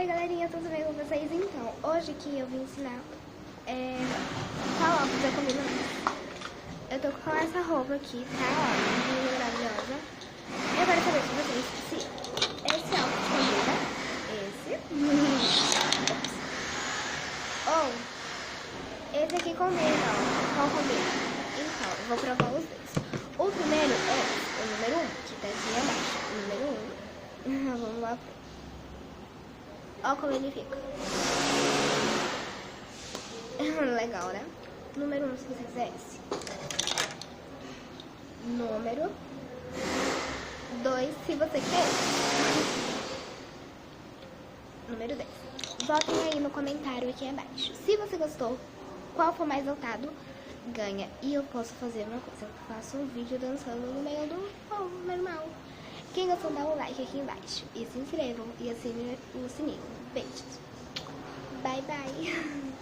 Oi galerinha, tudo bem com vocês? Então, hoje aqui eu vim ensinar qual óculos eu combino mais. Eu tô com essa roupa aqui, tá? Ó, linda, maravilhosa. Eu quero saber se vocês, se esse óculos combina, esse, ou esse aqui combina, ó. Qual combina? Então, eu vou provar os dois. O primeiro é o número 1, que tá aqui abaixo. O número 1, vamos lá. Olha como ele fica. Legal, né? Número 1, se você quiser esse. Número 2, se você quer esse. Número 10. Votem aí no comentário aqui abaixo. Se você gostou, qual for mais votado, ganha. E eu posso fazer uma coisa. Eu faço um vídeo dançando no meio do povo normal. Quem gostou, dá um like aqui embaixo. E se inscrevam e assinem o sininho. Beijos. Bye, bye.